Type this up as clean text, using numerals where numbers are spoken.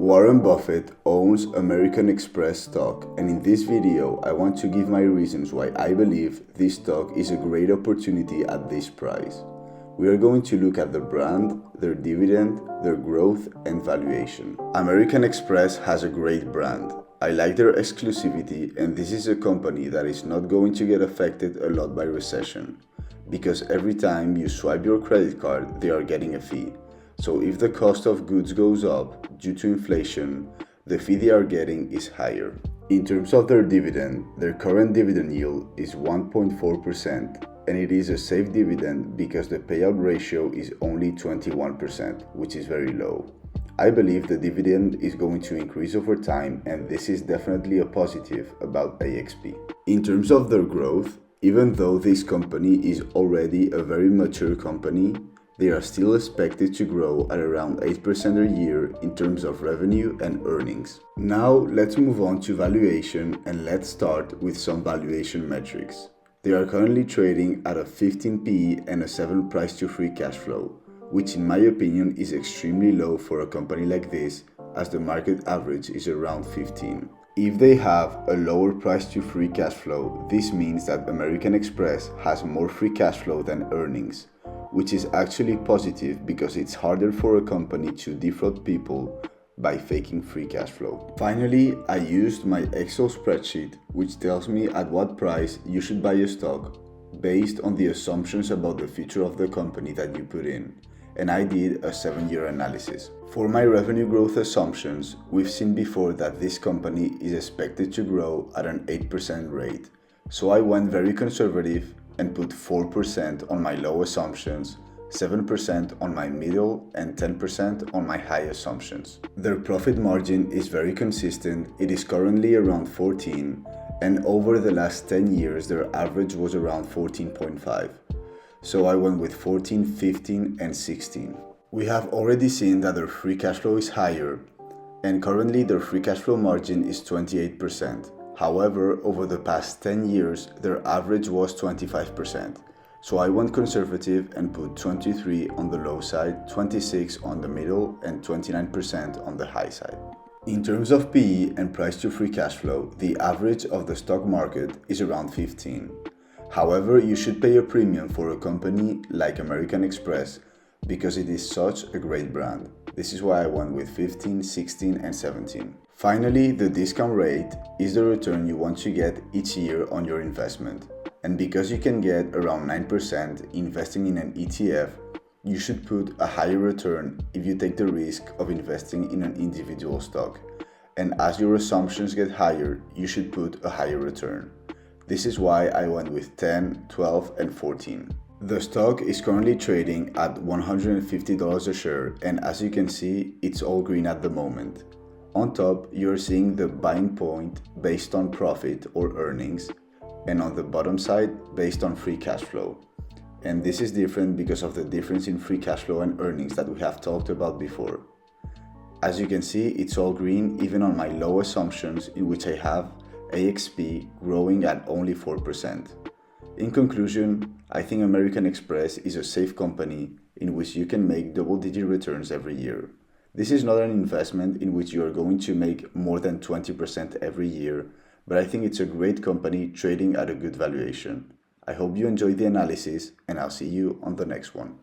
Warren Buffett owns American Express stock, and in this video I want to give my reasons why I believe this stock is a great opportunity at this price. We are going to look at the brand, their dividend, their growth and valuation. American Express has a great brand. I like their exclusivity, and this is a company that is not going to get affected a lot by recession, because every time you swipe your credit card they are getting a fee. So if the cost of goods goes up due to inflation, the fee they are getting is higher. In terms of their dividend, their current dividend yield is 1.4%, and it is a safe dividend because the payout ratio is only 21%, which is very low. I believe the dividend is going to increase over time, and this is definitely a positive about AXP. In terms of their growth, even though this company is already a very mature company, they are still expected to grow at around 8% a year in terms of revenue and earnings. Now let's move on to valuation, and let's start with some valuation metrics. They are currently trading at a 15 PE and a 7 price to free cash flow, which in my opinion is extremely low for a company like this, as the market average is around 15. If they have a lower price to free cash flow, this means that American Express has more free cash flow than earnings, which is actually positive because it's harder for a company to defraud people by faking free cash flow. Finally, I used my Excel spreadsheet, which tells me at what price you should buy a stock based on the assumptions about the future of the company that you put in, and I did a 7-year analysis. For my revenue growth assumptions, we've seen before that this company is expected to grow at an 8% rate, so I went very conservative and put 4% on my low assumptions, 7% on my middle, and 10% on my high assumptions. Their profit margin is very consistent. It is currently around 14, and over the last 10 years their average was around 14.5. So I went with 14, 15, and 16. We have already seen that their free cash flow is higher, and currently their free cash flow margin is 28%. However, over the past 10 years, their average was 25%. So I went conservative and put 23 on the low side, 26 on the middle, and 29% on the high side. In terms of PE and price to free cash flow, the average of the stock market is around 15. However, you should pay a premium for a company like American Express because it is such a great brand. This is why I went with 15, 16, and 17. Finally, the discount rate is the return you want to get each year on your investment. And because you can get around 9% investing in an ETF, you should put a higher return if you take the risk of investing in an individual stock. And as your assumptions get higher, you should put a higher return. This is why I went with 10, 12, and 14. The stock is currently trading at $150 a share, and as you can see, it's all green at the moment. On top, you're seeing the buying point based on profit or earnings, and on the bottom side, based on free cash flow. And this is different because of the difference in free cash flow and earnings that we have talked about before. As you can see, it's all green even on my low assumptions, in which I have AXP growing at only 4%. In conclusion, I think American Express is a safe company in which you can make double-digit returns every year. This is not an investment in which you are going to make more than 20% every year, but I think it's a great company trading at a good valuation. I hope you enjoyed the analysis, and I'll see you on the next one.